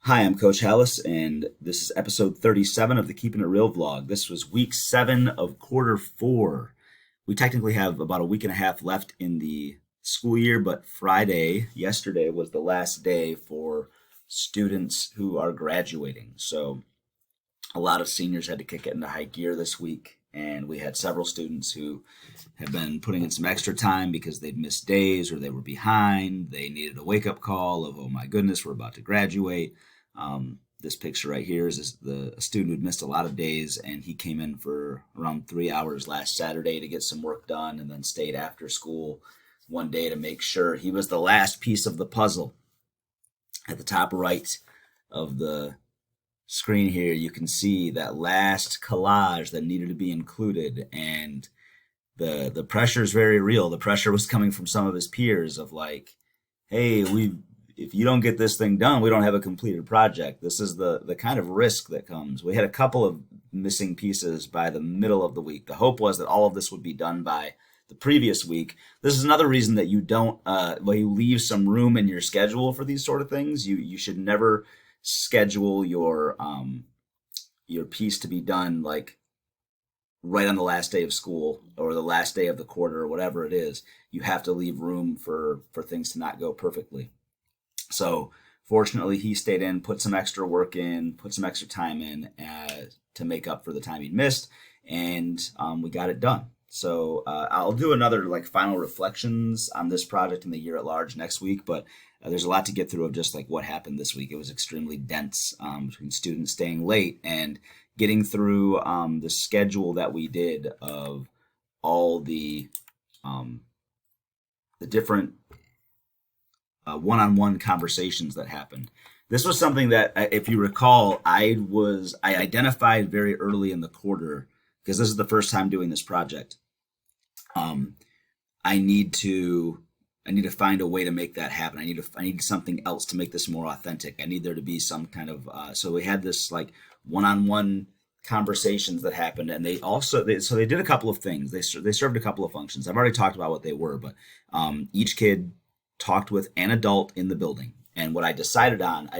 Hi, I'm Coach Hallis, and this is episode 37 of the Keeping It Real vlog. This was week 7 of quarter 4. We technically have about a week and a half left in the school year, but yesterday, was the last day for students who are graduating. So a lot of seniors had to kick it into high gear this week, and we had several students who have been putting in some extra time because they'd missed days or they were behind. They needed a wake up call of, oh my goodness, we're about to graduate. This picture right here is the a student who'd missed a lot of days, and he came in for around 3 hours last Saturday to get some work done, and then stayed after school one day to make sure he was the last piece of the puzzle. At the top right of the screen here, you can see that last collage that needed to be included, and the pressure is very real. The pressure was coming from some of his peers of like, hey, we if you don't get this thing done, we don't have a completed project. This is the kind of risk that comes. We had a couple of missing pieces by the middle of the week. The hope was that all of this would be done by the previous week. This is another reason that you don't you leave some room in your schedule for these sort of things. You should never schedule your piece to be done like right on the last day of school or the last day of the quarter or whatever it is. You have to leave room for things to not go perfectly. So fortunately, he stayed in, put some extra work in, put some extra time in to make up for the time he'd missed, and we got it done. So I'll do another like final reflections on this project and the year at large next week, but there's a lot to get through of just like what happened this week. It was extremely dense between students staying late and getting through the schedule that we did of all um, the different one-on-one conversations that happened. This was something that, if you recall, I identified very early in the quarter because this is the first time doing this project. Um, I need to I need to find a way to make that happen. I need something else to make this more authentic. I need there to be some kind of so we had this like one-on-one conversations that happened, and they did a couple of things. They served a couple of functions. I've already talked about what they were, but each kid talked with an adult in the building. And what I decided on,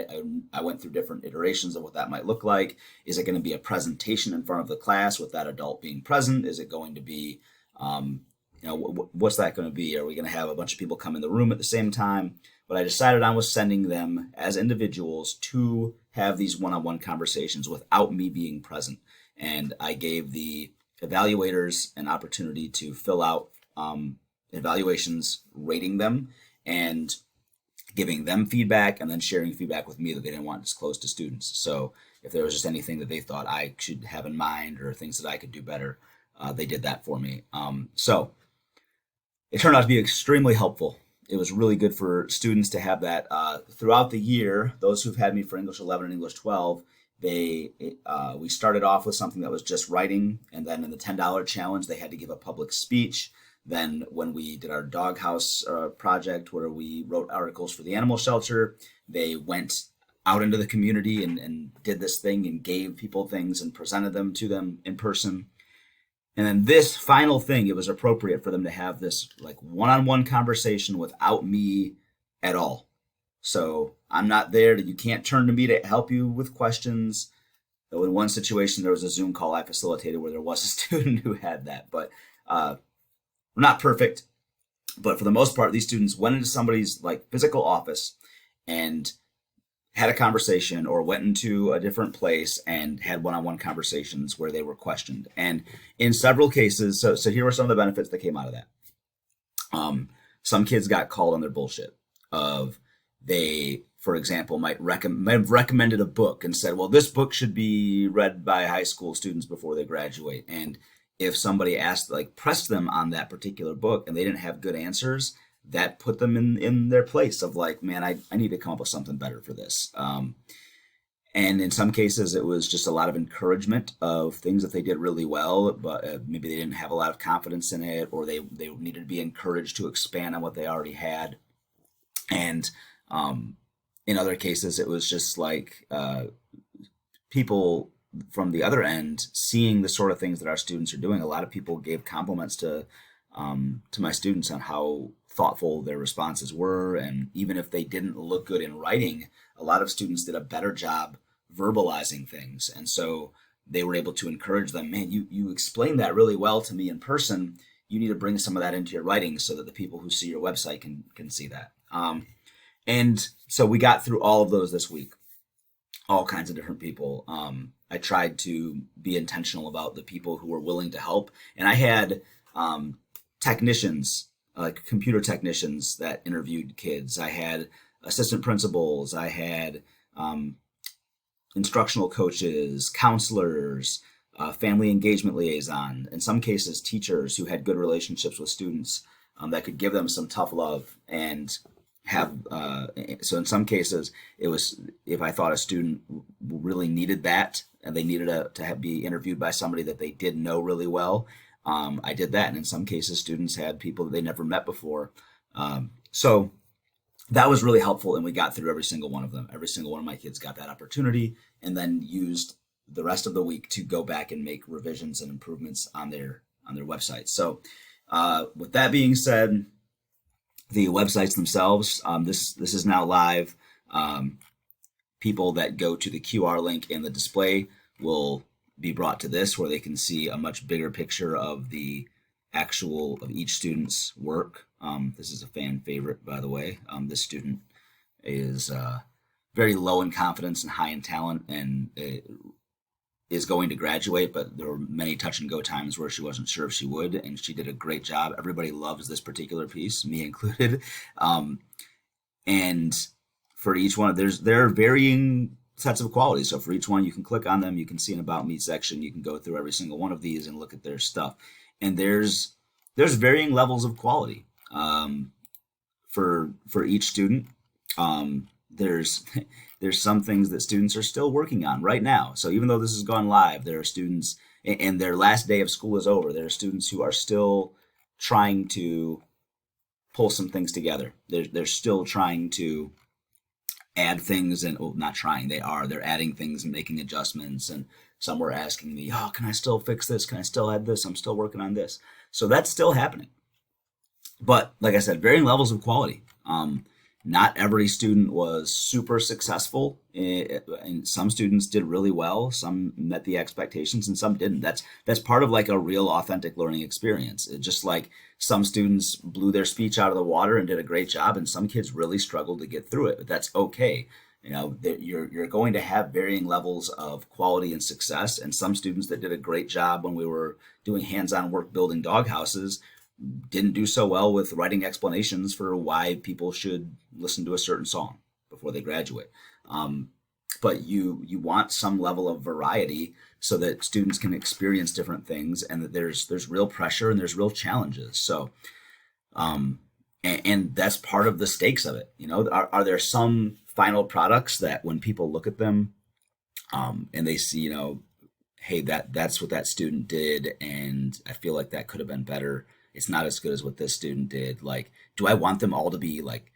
I went through different iterations of what that might look like. Is it going to be a presentation in front of the class with that adult being present? Is it going to be, what's that going to be? Are we going to have a bunch of people come in the room at the same time? What I decided on was sending them as individuals to have these one-on-one conversations without me being present. And I gave the evaluators an opportunity to fill out evaluations, rating them, and giving them feedback, and then sharing feedback with me that they didn't want disclosed to students. So if there was just anything that they thought I should have in mind or things that I could do better, they did that for me. So it turned out to be extremely helpful. It was really good for students to have that throughout the year. Those who've had me for English 11 and English 12, we started off with something that was just writing, and then in the $10 challenge, they had to give a public speech. Then when we did our doghouse project where we wrote articles for the animal shelter, they went out into the community and did this thing and gave people things and presented them to them in person. And then this final thing, it was appropriate for them to have this like one-on-one conversation without me at all. So I'm not there. You can't turn to me to help you with questions. Though in one situation, there was a Zoom call I facilitated where there was a student who had that. But we're not perfect. But for the most part, these students went into somebody's like physical office and had a conversation, or went into a different place and had one-on-one conversations where they were questioned. And in several cases, so here were some of the benefits that came out of that. Some kids got called on their bullshit of they, for example, might have recommended a book and said, well, this book should be read by high school students before they graduate. And if somebody asked, like pressed them on that particular book and they didn't have good answers, that put them in their place of like, man, I need to come up with something better for this. And in some cases, it was just a lot of encouragement of things that they did really well, but maybe they didn't have a lot of confidence in it, or they needed to be encouraged to expand on what they already had. And in other cases, it was just like people from the other end seeing the sort of things that our students are doing. A lot of people gave compliments to my students on how thoughtful their responses were. And even if they didn't look good in writing, a lot of students did a better job verbalizing things. And so they were able to encourage them, man, you explained that really well to me in person. You need to bring some of that into your writing so that the people who see your website can see that. And so we got through all of those this week, all kinds of different people. I tried to be intentional about the people who were willing to help. And I had technicians, like computer technicians that interviewed kids. I had assistant principals. I had instructional coaches, counselors, family engagement liaison, in some cases, teachers who had good relationships with students that could give them some tough love and have. So in some cases, it was if I thought a student really needed that and they needed be interviewed by somebody that they did know really well, I did that. And in some cases, students had people that they never met before. So that was really helpful, and we got through every single one of them. Every single one of my kids got that opportunity, and then used the rest of the week to go back and make revisions and improvements on their website. So, with that being said, the websites themselves, this is now live. People that go to the QR link in the display will be brought to this, where they can see a much bigger picture of the of each student's work. This is a fan favorite, by the way. This student is very low in confidence and high in talent, and is going to graduate, but there were many touch and go times where she wasn't sure if she would, and she did a great job. Everybody loves this particular piece, me included. And for each one, there are varying sets of qualities. So for each one, you can click on them, you can see an About Me section, you can go through every single one of these and look at their stuff. And there's varying levels of quality for each student. There's some things that students are still working on right now. So even though this has gone live, there are students, and their last day of school is over. There are students who are still trying to pull some things together. They're still trying to add things, and not trying. They're adding things and making adjustments. And some were asking me, "Oh, can I still fix this? Can I still add this? I'm still working on this." So that's still happening. But like I said, varying levels of quality. Not every student was super successful, and some students did really well. Some met the expectations, and some didn't. That's part of like a real, authentic learning experience. Just like some students blew their speech out of the water and did a great job, and some kids really struggled to get through it. But that's okay. You're going to have varying levels of quality and success, and some students that did a great job when we were doing hands-on work building doghouses didn't do so well with writing explanations for why people should listen to a certain song before they graduate. But you want some level of variety so that students can experience different things, and that there's real pressure and there's real challenges. So, and that's part of the stakes of it. Are there some final products that when people look at them, and they see, hey, that's what that student did, and I feel like that could have been better. It's not as good as what this student did. Like, do I want them all to be like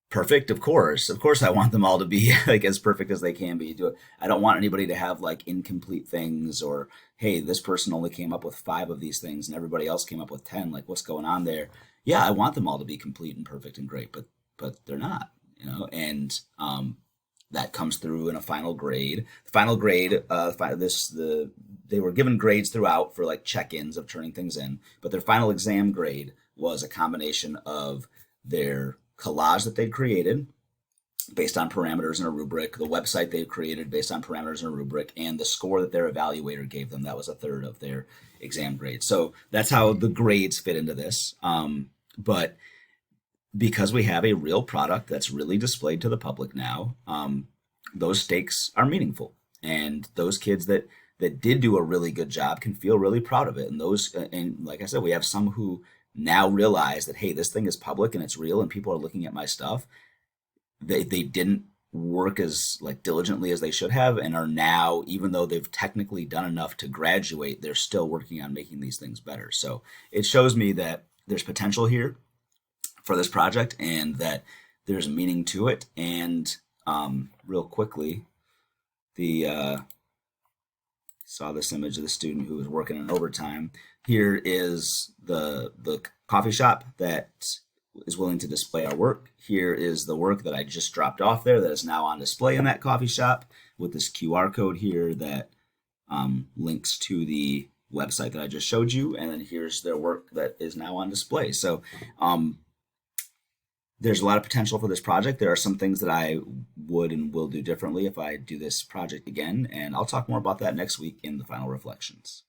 perfect? Of course I want them all to be like as perfect as they can be. I don't want anybody to have like incomplete things, or hey, this person only came up with 5 of these things and everybody else came up with 10. Like, what's going on there? Yeah, I want them all to be complete and perfect and great, but they're not, and that comes through in a final grade. The final grade, they were given grades throughout for like check-ins of turning things in, but their final exam grade was a combination of their collage that they'd created based on parameters in a rubric, the website they created based on parameters in a rubric, and the score that their evaluator gave them. That was a third of their exam grade. So that's how the grades fit into this. But because we have a real product that's really displayed to the public now, those stakes are meaningful, and those kids that did do a really good job can feel really proud of it. And like I said, we have some who now realize that, hey, this thing is public and it's real, and people are looking at my stuff. They didn't work as like diligently as they should have, and are now, even though they've technically done enough to graduate, they're still working on making these things better. So it shows me that there's potential here for this project, and that there's meaning to it. And real quickly, saw this image of the student who was working in overtime. Here is the coffee shop that is willing to display our work. Here is the work that I just dropped off there that is now on display in that coffee shop with this QR code here that links to the website that I just showed you. And then here's their work that is now on display. So there's a lot of potential for this project. There are some things that I would and will do differently if I do this project again. And I'll talk more about that next week in the final reflections.